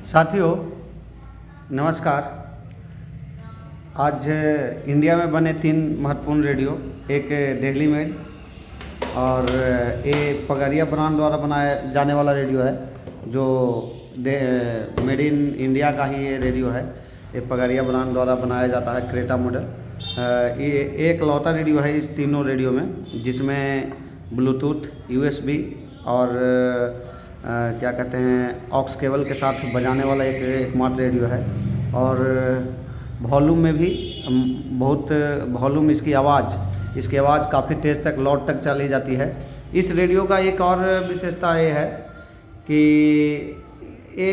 साथियों नमस्कार। आज इंडिया में बने 3 महत्वपूर्ण रेडियो, एक दिल्ली मेड और एक पगरिया ब्रांड द्वारा बनाया जाने वाला रेडियो है जो मेड इन इंडिया का ही ये रेडियो है। ये पगरिया ब्रांड द्वारा बनाया जाता है, क्रेटा मॉडल। ये एक लौता रेडियो है इस तीनों रेडियो में जिसमें ब्लूटूथ, यूएसबी और क्या कहते हैं ऑक्स केबल के साथ बजाने वाला एकमात्र रेडियो है। और वॉल्यूम में भी बहुत वॉल्यूम इसकी आवाज़ काफ़ी तेज़ तक लाउड तक चली जाती है। इस रेडियो का एक और विशेषता ये है कि ये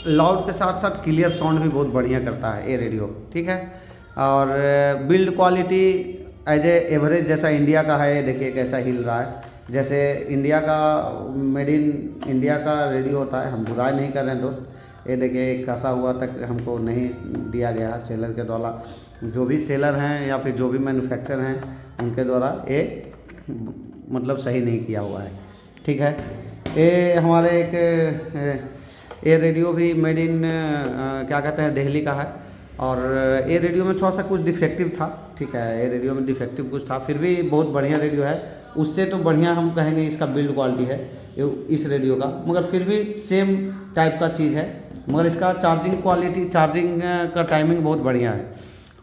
लाउड के साथ साथ क्लियर साउंड भी बहुत बढ़िया करता है ये रेडियो, ठीक है। और बिल्ड क्वालिटी एज एवरेज जैसा इंडिया का है, देखिए कैसा हिल रहा है। जैसे इंडिया का मेड इन इंडिया का रेडियो होता है, हम बुराई नहीं कर रहे हैं दोस्त। ये देखिए कसा हुआ तक हमको नहीं दिया गया है सेलर के द्वारा। जो भी सेलर हैं या फिर जो भी मैन्युफैक्चर हैं उनके द्वारा ये मतलब सही नहीं किया हुआ है, ठीक है। ये हमारे ये रेडियो भी मेड इन क्या कहते हैं दिल्ली का है। और ये रेडियो में थोड़ा सा कुछ डिफेक्टिव था, ठीक है। ये रेडियो में डिफेक्टिव कुछ था, फिर भी बहुत बढ़िया रेडियो है। उससे तो बढ़िया हम कहेंगे इसका बिल्ड क्वालिटी है इस रेडियो का, मगर फिर भी सेम टाइप का चीज़ है। मगर इसका चार्जिंग का टाइमिंग बहुत बढ़िया है।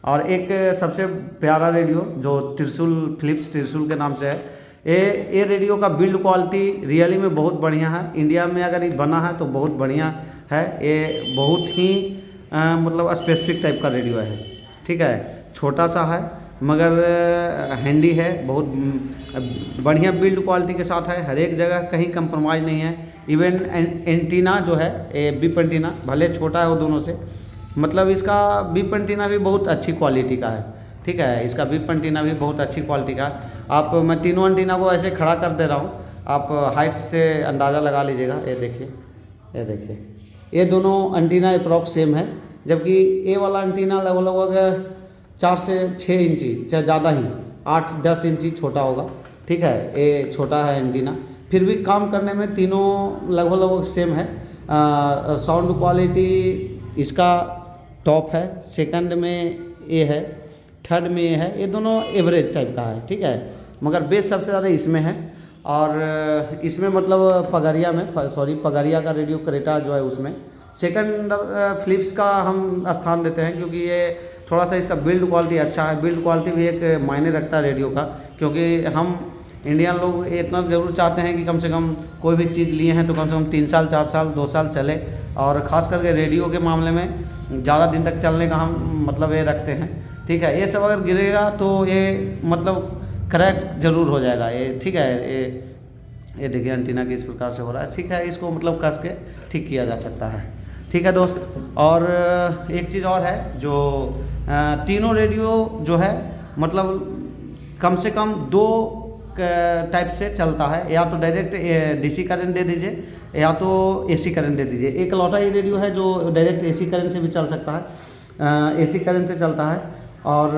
और एक सबसे प्यारा रेडियो जो फिलिप्स त्रिशूल के नाम से है, ये रेडियो का बिल्ड क्वालिटी रियली में बहुत बढ़िया है। इंडिया में अगर ये बना है तो बहुत बढ़िया है। ये बहुत ही मतलब स्पेसिफिक टाइप का रेडियो है, ठीक है। छोटा सा है मगर हैंडी है, बहुत बढ़िया बिल्ड क्वालिटी के साथ है। हर एक जगह कहीं कंप्रोमाइज़ नहीं है। इवन एंटीना जो है बिप एंटीना भले छोटा है वो दोनों से, मतलब इसका बिप एंटीना भी बहुत अच्छी क्वालिटी का है, ठीक है। इसका बिप एंटीना भी बहुत अच्छी क्वालिटी का है। मैं तीनों एंटीना को ऐसे खड़ा कर दे रहा हूँ, आप हाइट से अंदाज़ा लगा लीजिएगा। ये देखिए ये दोनों एंटीना अप्रॉक्स सेम है, जबकि ये वाला एंटीना लगभग 4 से 6 इंची चाहे ज़्यादा ही 8-10 इंची छोटा होगा, ठीक है। ये छोटा है एंटीना, फिर भी काम करने में तीनों लगभग सेम है। साउंड क्वालिटी इसका टॉप है, सेकंड में ये है, थर्ड में ये है। ये दोनों एवरेज टाइप का है, ठीक है। मगर बेस सबसे ज़्यादा इसमें है। और इसमें मतलब पगरिया का रेडियो क्रेटा जो है उसमें सेकंड फिलिप्स का हम स्थान देते हैं, क्योंकि ये थोड़ा सा इसका बिल्ड क्वालिटी अच्छा है। बिल्ड क्वालिटी भी एक मायने रखता है रेडियो का, क्योंकि हम इंडियन लोग इतना ज़रूर चाहते हैं कि कम से कम कोई भी चीज़ लिए हैं तो कम से कम 3 साल 4 साल 2 साल चले। और ख़ास करके रेडियो के मामले में ज़्यादा दिन तक चलने का हम मतलब ये रखते हैं, ठीक है। ये सब अगर गिरेगा तो ये मतलब क्रैक ज़रूर हो जाएगा ये, ठीक है। ये देखिए एंटीना की इस प्रकार से हो रहा है, ठीक है। इसको मतलब कस के ठीक किया जा सकता है, ठीक है दोस्त। और एक चीज़ और है जो तीनों रेडियो जो है मतलब कम से कम 2 टाइप से चलता है, या तो डायरेक्ट डीसी करंट दे दीजिए या तो एसी करंट दे दीजिए। एक लौटा ये रेडियो है जो डायरेक्ट एसी करंट से भी चल सकता है, एसी करंट से चलता है। और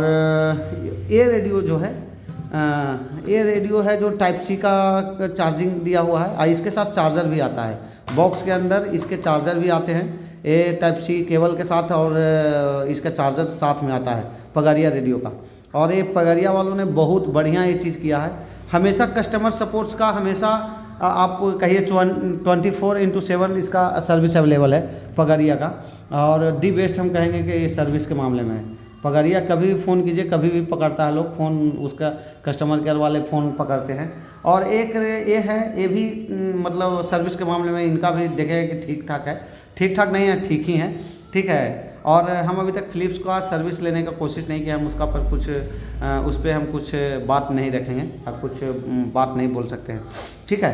ये रेडियो जो है ये रेडियो है जो टाइप सी का चार्जिंग दिया हुआ है, और इसके साथ चार्जर भी आता है। बॉक्स के अंदर इसके चार्जर भी आते हैं, ये टाइप सी केबल के साथ, और इसका चार्जर साथ में आता है पगरिया रेडियो का। और ये पगरिया वालों ने बहुत बढ़िया ये चीज़ किया है। हमेशा कस्टमर सपोर्ट्स का हमेशा आप कहिए 24/7 इसका सर्विस अवेलेबल है पगरिया का। और दी बेस्ट हम कहेंगे कि ये सर्विस के मामले में है पगरिया। कभी भी फ़ोन कीजिए, कभी भी पकड़ता है लोग फ़ोन, उसका कस्टमर केयर वाले फ़ोन पकड़ते हैं। और एक ये है, ये भी मतलब सर्विस के मामले में इनका भी देखें कि ठीक ठाक है, ठीक ठाक नहीं है, ठीक ही है, ठीक है। और हम अभी तक फिलिप्स का सर्विस लेने का कोशिश नहीं किया, हम उसका पर कुछ उस पर हम कुछ बात नहीं रखेंगे, अब कुछ बात नहीं बोल सकते हैं, ठीक है।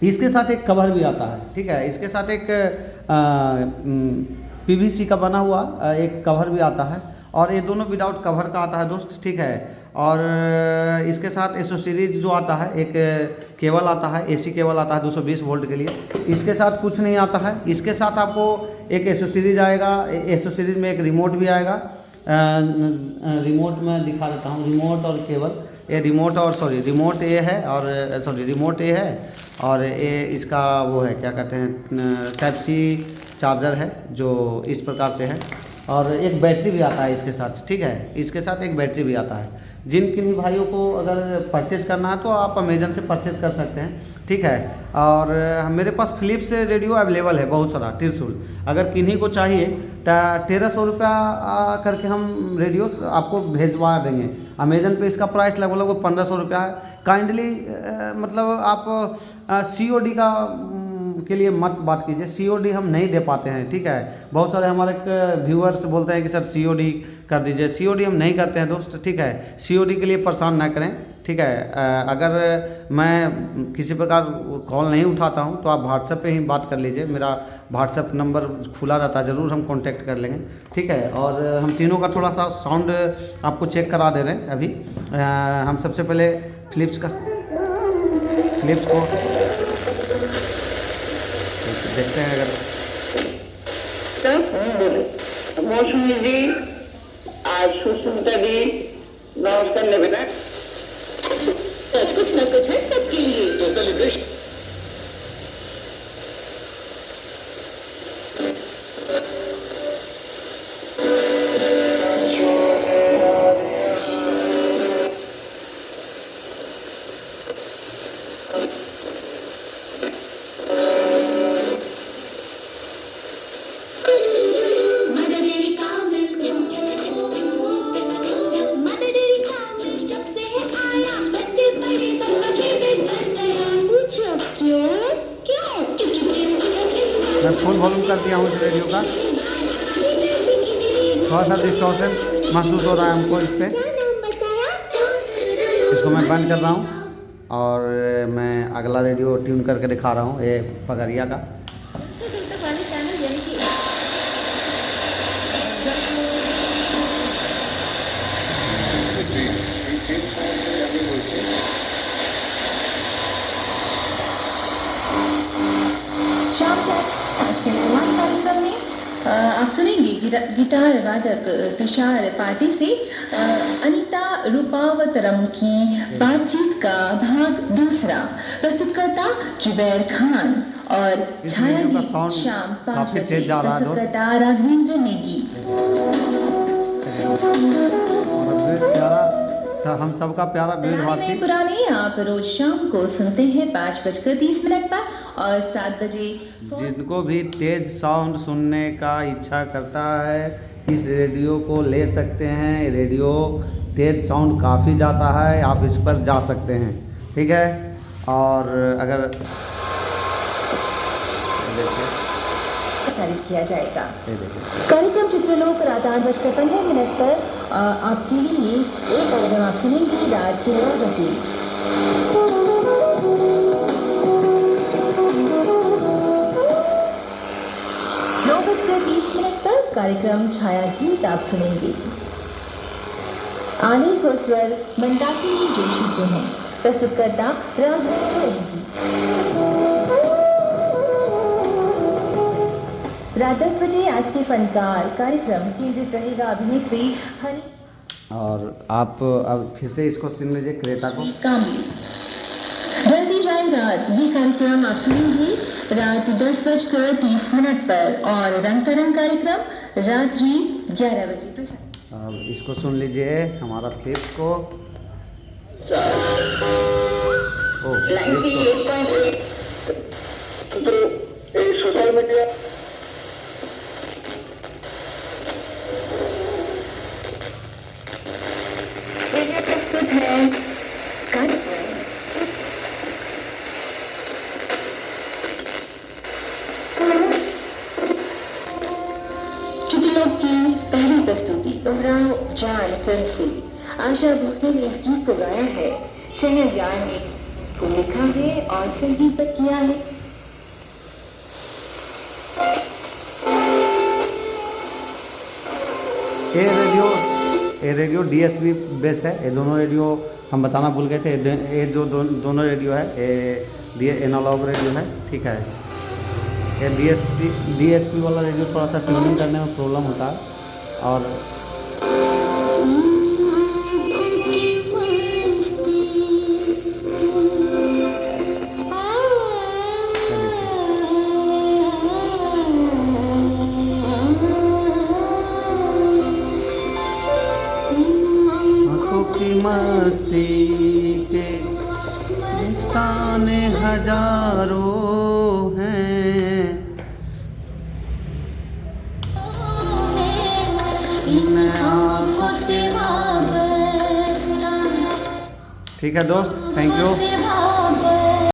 इसके साथ एक कवर भी आता है, ठीक है। इसके साथ एक पीवीसी का बना हुआ एक कवर भी आता है, और ये दोनों विदाउट कवर का आता है दोस्त, ठीक है। और इसके साथ एसोसीरीज जो आता है, एक केबल आता है, एसी केबल आता है 220 वोल्ट के लिए। इसके साथ कुछ नहीं आता है। इसके साथ आपको एक एसोसीरीज आएगा, एसोसीरीज में एक रिमोट भी आएगा। रिमोट में दिखा देता हूँ, रिमोट और केबल ये रिमोट और रिमोट ये है और रिमोट ये है और ये इसका वो है क्या कहते हैं टाइप सी चार्जर है जो इस प्रकार से है और एक बैटरी भी आता है इसके साथ, ठीक है, इसके साथ एक बैटरी भी आता है। जिन किन्हीं भाइयों को अगर परचेज करना है तो आप अमेज़न से परचेज कर सकते हैं, ठीक है। और मेरे पास फ़िलिप्स रेडियो अवेलेबल है बहुत सारा, त्रिशूल, अगर किन्हीं को चाहिए 1300 रुपया करके हम रेडियो आपको भेजवा देंगे। अमेज़न पे इसका प्राइस लगभग 1500 रुपया है। काइंडली मतलब आप COD का के लिए मत बात कीजिए, COD हम नहीं दे पाते हैं, ठीक है। बहुत सारे हमारे व्यूअर्स बोलते हैं कि सर COD कर दीजिए, COD हम नहीं करते हैं दोस्त, ठीक है। COD के लिए परेशान ना करें, ठीक है। अगर मैं किसी प्रकार कॉल नहीं उठाता हूं तो आप व्हाट्सएप पे ही बात कर लीजिए, मेरा व्हाट्सएप नंबर खुला रहता है, ज़रूर हम कांटेक्ट कर लेंगे, ठीक है। और हम तीनों का थोड़ा सा साउंड आपको चेक करा दे रहे हैं अभी। हम सबसे पहले फ़िलिप्स को देखते हैं। अगर मौसमी जी आज सुष्मिता जी नमस्कार लेवे ना, कुछ ना कुछ है सबके लिए तो सेलिब्रेशन मैं फुल वॉल्यूम कर दिया हूँ इस रेडियो का। थोड़ा सा डिस्टॉर्शन महसूस हो रहा है हमको इस पर, इसको मैं बंद कर रहा हूँ और मैं अगला रेडियो ट्यून करके दिखा रहा हूँ, ये पगरिया का। आज के मेहमान कार्यक्रम में आप सुनेंगे गिटार वादक तुषार पाटी से अनीता रूपावतरम की बातचीत का भाग दूसरा। प्रस्तुतकर्ता जुबैर खान और छाया गीत शाम 5 बजे। प्रस्तुतकर्ता राघवेंद्र नेगी। हम सबका प्यारा नए पुराने आप रोज शाम को सुनते हैं 5:30 पर और 7 बजे। जिनको भी तेज साउंड सुनने का इच्छा करता है इस रेडियो को ले सकते हैं। रेडियो तेज साउंड काफ़ी जाता है, आप इस पर जा सकते हैं, ठीक है। और अगर प्रसारित किया जाएगा कार्यक्रम चित्रलोक रात 8:15 पर आपके लिए एक कार्यक्रम आप सुनेंगे रात 13 बजे। 9:30 पर कार्यक्रम छाया गीत आप सुनेंगे। आलेख और स्वर मंदाकिनी जोशी के हैं। प्रस्तुतकर्ता राघवेंद्र नेगी। रात 10 बजे आज के फनकार कार्यक्रम केंद्रित रहेगा अभिनेत्री हनी। और आप अब फिर से इसको सुन लीजिए क्रेटा को। जल्दी जाए रात, ये कार्यक्रम आप सुनेंगे रात 10:30 पर और रंग तरंग कार्यक्रम रात्रि 11 बजे। अब इसको सुन लीजिए हमारा फ़िलिप्स को। सोशल मीडिया प्रस्तुत है चित्रलोक की पहली प्रस्तुति दोहराओ जान फिल्म से। आशा भोसले ने इस गीत को गाया है, शहरयार ने को लिखा है और संगीत किया है। ये रेडियो DSB बेस है। ये दोनों रेडियो हम बताना भूल गए थे। ये जो दोनों रेडियो है ये एनालॉग रेडियो है, ठीक है। ये DSP वाला रेडियो थोड़ा सा ट्यूनिंग करने में प्रॉब्लम होता है। और आंखों की मस्ती के निशाने हजारों हैं। ठीक है दोस्त, थैंक यू।